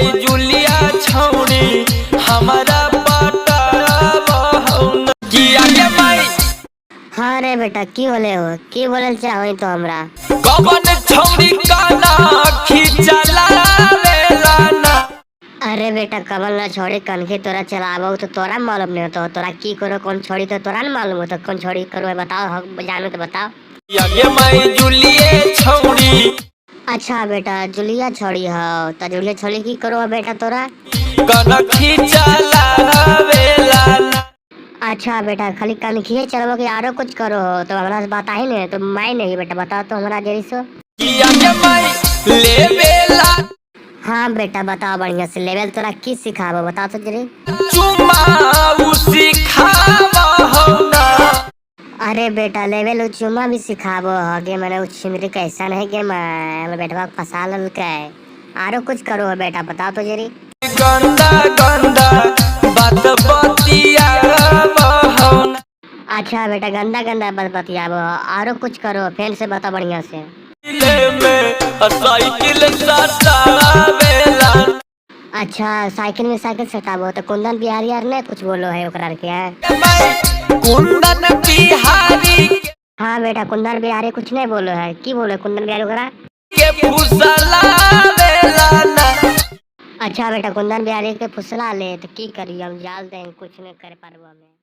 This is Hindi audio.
माई जुलिया छौड़ी हमारा हाँ रे बेटा की बोले हो, की बोले चाहो तो हमरा कवन छौड़ी काना खिचला वेला ना। अरे बेटा कमल ना छोड़ी कनखी तोरा चलाबो तो तोरा मालूम नहीं होता, तोरा की करो कौन छोड़ी तो तोरा न मालूम होता, कौन छोड़ी करो बताओ, हम जानो तो बताओ। ये माई जुलिए छौड़ी। अच्छा बेटा जुलिया छोड़ी हो तो जुलिया छोड़ी की करो बेटा तोरा कनखी चला वेला ना। अच्छा बेटा खाली कनखिए चलबो कि आरो कुछ करो हो तो हमरा से बता ही नहीं, तो मैं नहीं बेटा बताओ तो हमरा जरी सो। ये माई लेवेला। हाँ बेटा बताओ बढ़िया से लेवल तोरा की सिखाबो बताओ तो जरी। चुमा सिखावा हो ना। अरे बेटा लेवल चुमा भी सिखाबो हगे मैंने उछिंदरी कैसा नहीं के मैं बेटवा फंसा ललके आरो कुछ करो हो बेटा बताओ तो जरी। गंदा गंदा बात बतियावा हो ना। अच्छा बेटा गंदा गंदा बात बतियाबो आरो कुछ करो फिर से बता बढ़िया से। साइकिल सटावेला। अच्छा साइकिल में साइकिल सटाबो तो कुंदन बिहारी यार ने कुछ बोलो है ओकरा के है? कुंदन बिहारी हाँ बेटा कुंदन बिहारी कुछ नहीं बोलो है, की बोलो कुंदन बिहारी ओकरा के फुसला वेला ना। अच्छा बेटा कुंदन बिहारी के फुसला ले तो की करी हम जाल दें कुछ नहीं कर पारबो हमें।